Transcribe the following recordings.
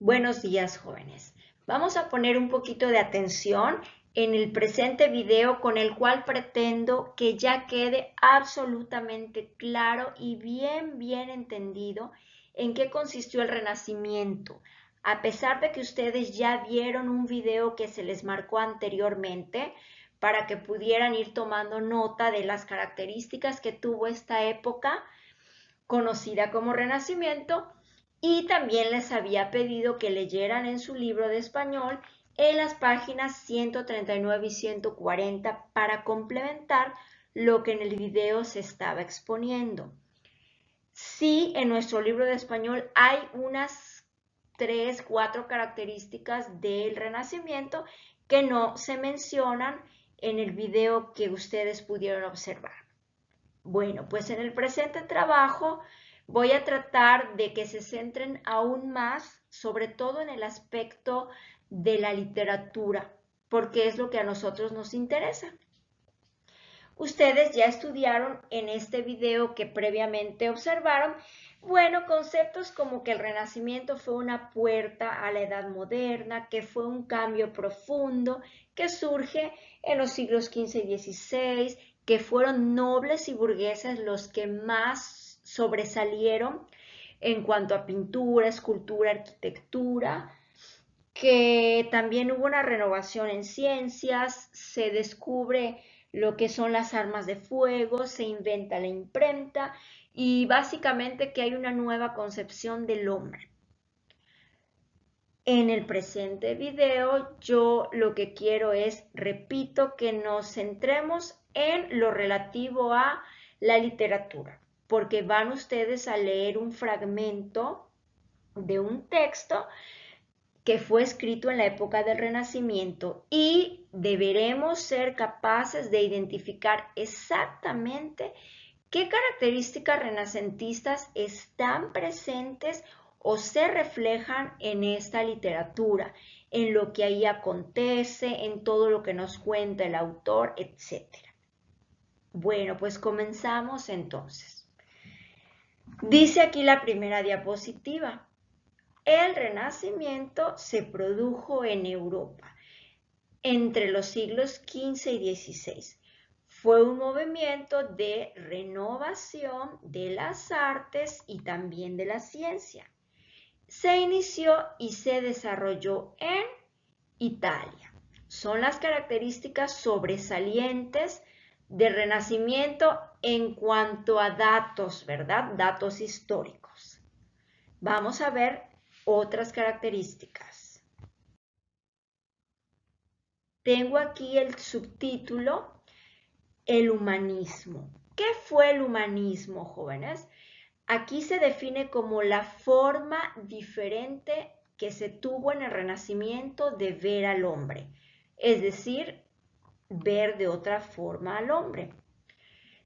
Buenos días, jóvenes. Vamos a poner un poquito de atención en el presente video con el cual pretendo que ya quede absolutamente claro y bien entendido en qué consistió el Renacimiento. A pesar de que ustedes ya vieron un video que se les marcó anteriormente para que pudieran ir tomando nota de las características que tuvo esta época, conocida como Renacimiento, y también les había pedido que leyeran en su libro de español en las páginas 139 y 140 para complementar lo que en el video se estaba exponiendo. Sí, en nuestro libro de español hay unas 3, 4 características del Renacimiento que no se mencionan en el video que ustedes pudieron observar. Bueno, pues en el presente trabajo voy a tratar de que se centren aún más, sobre todo en el aspecto de la literatura, porque es lo que a nosotros nos interesa. Ustedes ya estudiaron en este video que previamente observaron, bueno, conceptos como que el Renacimiento fue una puerta a la Edad Moderna, que fue un cambio profundo que surge en los siglos XV y XVI, que fueron nobles y burgueses los que más sobresalieron en cuanto a pintura, escultura, arquitectura, que también hubo una renovación en ciencias, se descubre lo que son las armas de fuego, se inventa la imprenta y básicamente que hay una nueva concepción del hombre. En el presente video yo lo que quiero es, repito, que nos centremos en lo relativo a la literatura, porque van ustedes a leer un fragmento de un texto que fue escrito en la época del Renacimiento y deberemos ser capaces de identificar exactamente qué características renacentistas están presentes o se reflejan en esta literatura, en lo que ahí acontece, en todo lo que nos cuenta el autor, etc. Bueno, pues comenzamos entonces. Dice aquí la primera diapositiva. El Renacimiento se produjo en Europa entre los siglos XV y XVI. Fue un movimiento de renovación de las artes y también de la ciencia. Se inició y se desarrolló en Italia. Son las características sobresalientes del Renacimiento en cuanto a datos, ¿verdad? Datos históricos. Vamos a ver otras características. Tengo aquí el subtítulo, el humanismo. ¿Qué fue el humanismo, jóvenes? Aquí se define como la forma diferente que se tuvo en el Renacimiento de ver al hombre, es decir, ver de otra forma al hombre.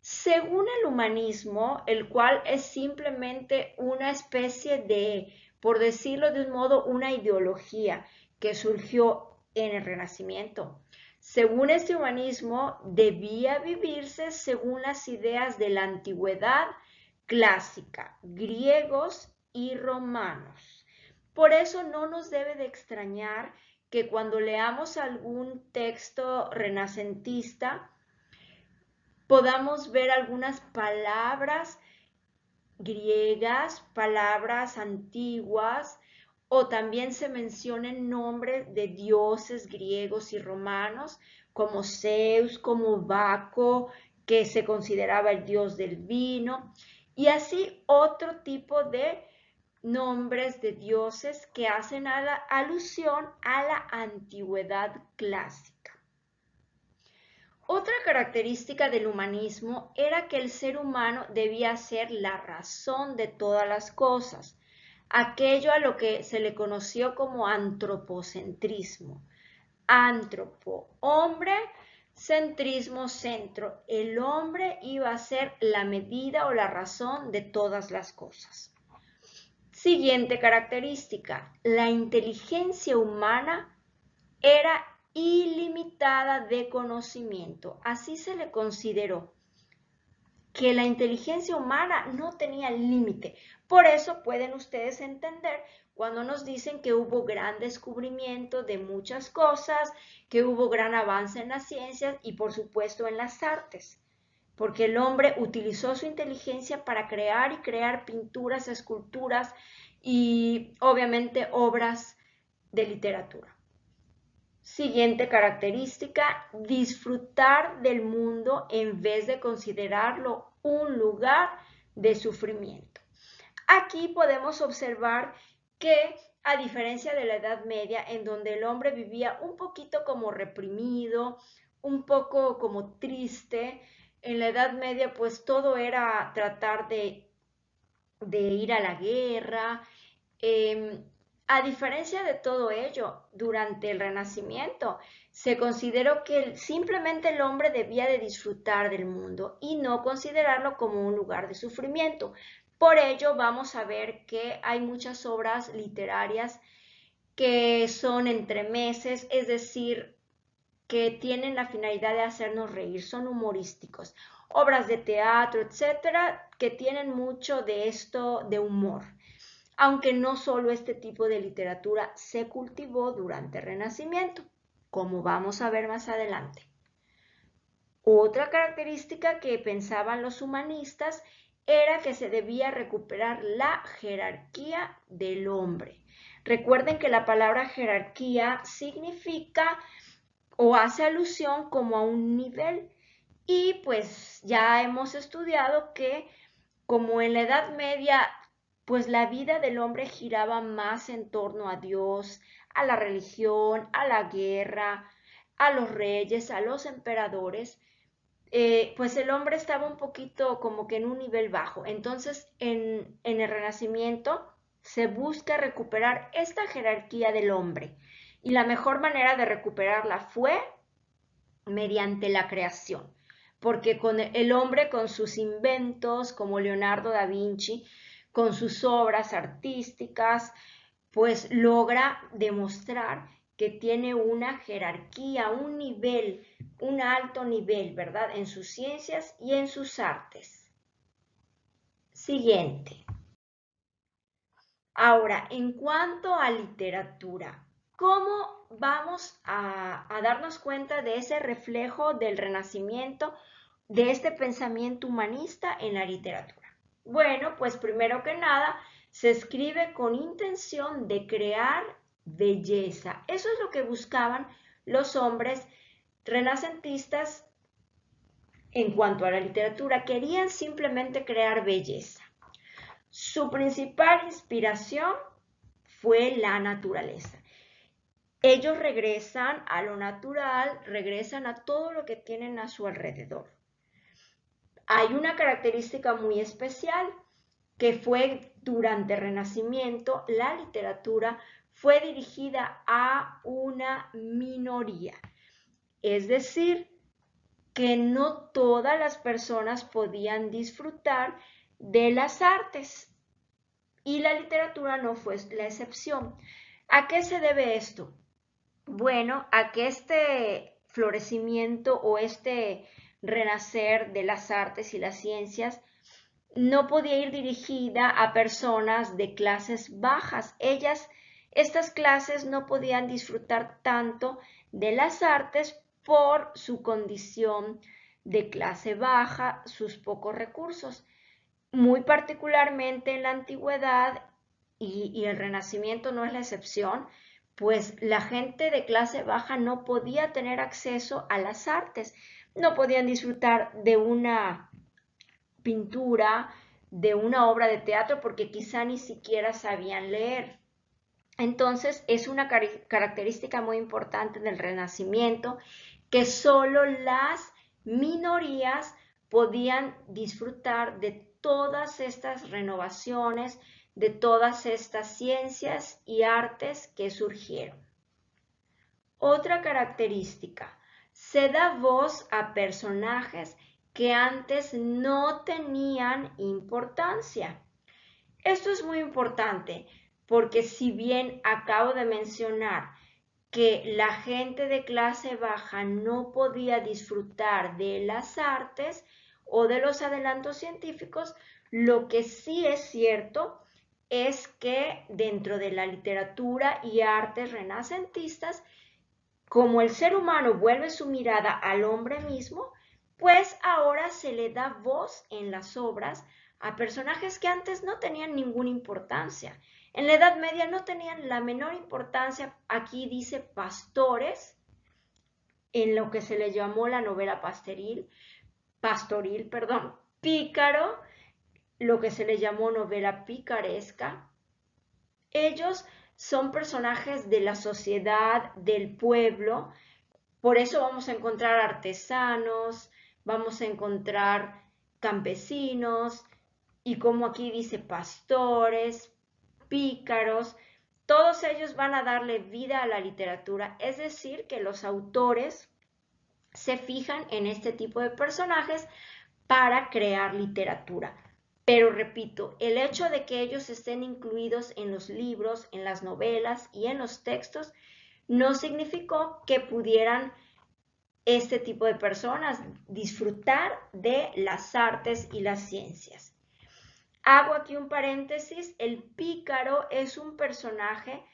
Según el humanismo, el cual es simplemente una especie de, por decirlo de un modo, una ideología que surgió en el Renacimiento. Según este humanismo, debía vivirse según las ideas de la antigüedad clásica, griegos y romanos. Por eso no nos debe de extrañar que cuando leamos algún texto renacentista, podamos ver algunas palabras griegas, palabras antiguas, o también se mencionen nombres de dioses griegos y romanos, como Zeus, como Baco, que se consideraba el dios del vino, y así otro tipo de nombres de dioses que hacen alusión a la antigüedad clásica. Otra característica del humanismo era que el ser humano debía ser la razón de todas las cosas, aquello a lo que se le conoció como antropocentrismo. Antropo, hombre, centrismo, centro. El hombre iba a ser la medida o la razón de todas las cosas. Siguiente característica, la inteligencia humana era ilimitada de conocimiento, así se le consideró. que la inteligencia humana no tenía límite. Por eso pueden ustedes entender cuando nos dicen que hubo gran descubrimiento de muchas cosas, que hubo gran avance en las ciencias y por supuesto en las artes, porque el hombre utilizó su inteligencia para crear y crear pinturas, esculturas y obviamente obras de literatura. Siguiente característica, disfrutar del mundo en vez de considerarlo un lugar de sufrimiento. Aquí podemos observar que, a diferencia de la Edad Media, en donde el hombre vivía un poquito como reprimido, un poco como triste, en la Edad Media pues todo era tratar de ir a la guerra. A diferencia de todo ello, durante el Renacimiento se consideró que simplemente el hombre debía de disfrutar del mundo y no considerarlo como un lugar de sufrimiento. Por ello vamos a ver que hay muchas obras literarias que son entremeses, es decir, que tienen la finalidad de hacernos reír, son humorísticos. Obras de teatro, etcétera, que tienen mucho de esto de humor. Aunque no solo este tipo de literatura se cultivó durante el Renacimiento, como vamos a ver más adelante. Otra característica que pensaban los humanistas era que se debía recuperar la jerarquía del hombre. Recuerden que la palabra jerarquía significa o hace alusión como a un nivel y pues ya hemos estudiado que como en la Edad Media pues la vida del hombre giraba más en torno a Dios, a la religión, a la guerra, a los reyes, a los emperadores, pues el hombre estaba un poquito como que en un nivel bajo. Entonces, en el Renacimiento se busca recuperar esta jerarquía del hombre. Y la mejor manera de recuperarla fue mediante la creación. Porque con el hombre, con sus inventos, como Leonardo da Vinci, con sus obras artísticas, pues logra demostrar que tiene una jerarquía, un nivel, un alto nivel, ¿verdad? En sus ciencias y en sus artes. Siguiente. Ahora, en cuanto a literatura, ¿cómo vamos a darnos cuenta de ese reflejo del Renacimiento, de este pensamiento humanista en la literatura? Bueno, pues primero que nada, se escribe con intención de crear belleza. Eso es lo que buscaban los hombres renacentistas en cuanto a la literatura. Querían simplemente crear belleza. Su principal inspiración fue la naturaleza. Ellos regresan a lo natural, regresan a todo lo que tienen a su alrededor. Hay una característica muy especial que fue durante el Renacimiento, la literatura fue dirigida a una minoría. Es decir, que no todas las personas podían disfrutar de las artes y la literatura no fue la excepción. ¿A qué se debe esto? Bueno, a que este florecimiento o este renacer de las artes y las ciencias no podía ir dirigida a personas de clases bajas. Estas clases no podían disfrutar tanto de las artes por su condición de clase baja, sus pocos recursos. Muy particularmente en la antigüedad y el Renacimiento no es la excepción, pues la gente de clase baja no podía tener acceso a las artes, no podían disfrutar de una pintura, de una obra de teatro, porque quizá ni siquiera sabían leer. Entonces es una característica muy importante del Renacimiento que solo las minorías podían disfrutar de todas estas renovaciones, de todas estas ciencias y artes que surgieron. Otra característica, se da voz a personajes que antes no tenían importancia. Esto es muy importante porque si bien acabo de mencionar que la gente de clase baja no podía disfrutar de las artes, o de los adelantos científicos. Lo que sí es cierto es que dentro de la literatura y artes renacentistas, como el ser humano vuelve su mirada al hombre mismo, pues ahora se le da voz en las obras a personajes que antes no tenían ninguna importancia. En la Edad Media no tenían la menor importancia. Aquí dice pastores, en lo que se le llamó la novela pastoril, pícaro, lo que se le llamó novela picaresca. Ellos son personajes de la sociedad, del pueblo. Por eso vamos a encontrar artesanos, vamos a encontrar campesinos y como aquí dice pastores, pícaros. Todos ellos van a darle vida a la literatura, es decir, que los autores se fijan en este tipo de personajes para crear literatura. Pero repito, el hecho de que ellos estén incluidos en los libros, en las novelas y en los textos no significó que pudieran este tipo de personas disfrutar de las artes y las ciencias. Hago aquí un paréntesis, el pícaro es un personaje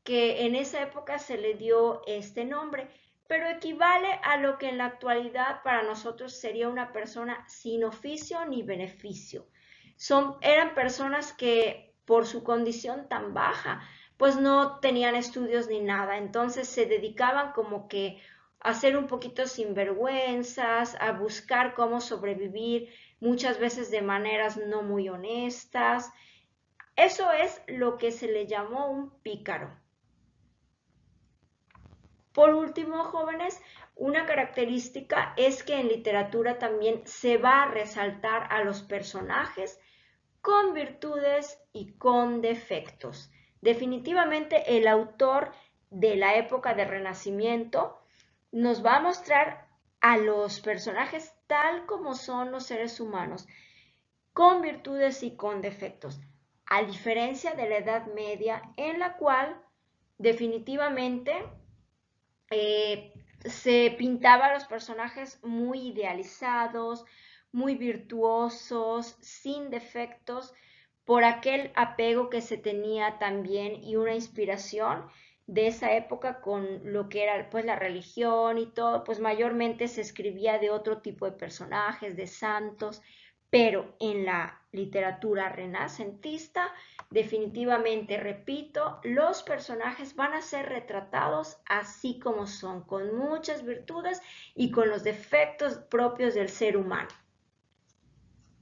que en esa época se le dio este nombre, pero equivale a lo que en la actualidad para nosotros sería una persona sin oficio ni beneficio. Eran personas que por su condición tan baja, pues no tenían estudios ni nada, entonces se dedicaban como que a ser un poquito sinvergüenzas, a buscar cómo sobrevivir, muchas veces de maneras no muy honestas. Eso es lo que se le llamó un pícaro. Por último, jóvenes, una característica es que en literatura también se va a resaltar a los personajes con virtudes y con defectos. Definitivamente el autor de la época del Renacimiento nos va a mostrar a los personajes tal como son los seres humanos, con virtudes y con defectos, a diferencia de la Edad Media, en la cual definitivamente se pintaba a los personajes muy idealizados, muy virtuosos, sin defectos, por aquel apego que se tenía también y una inspiración de esa época con lo que era pues la religión y todo, pues mayormente se escribía de otro tipo de personajes, de santos, pero en la literatura renacentista, definitivamente, repito, los personajes van a ser retratados así como son, con muchas virtudes y con los defectos propios del ser humano.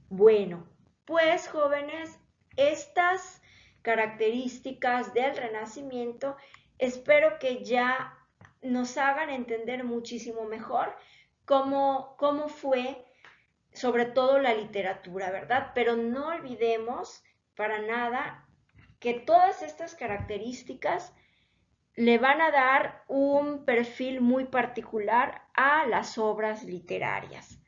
Bueno, pues jóvenes, estas características del Renacimiento espero que ya nos hagan entender muchísimo mejor cómo fue sobre todo la literatura, ¿verdad? Pero no olvidemos para nada que todas estas características le van a dar un perfil muy particular a las obras literarias.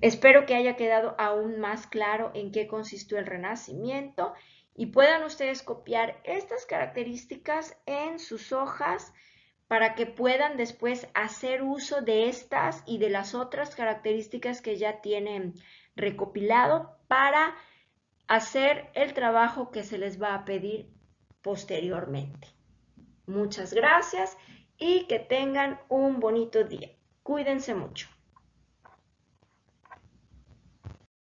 Espero que haya quedado aún más claro en qué consistió el Renacimiento y puedan ustedes copiar estas características en sus hojas para que puedan después hacer uso de estas y de las otras características que ya tienen recopilado para hacer el trabajo que se les va a pedir posteriormente. Muchas gracias y que tengan un bonito día. Cuídense mucho.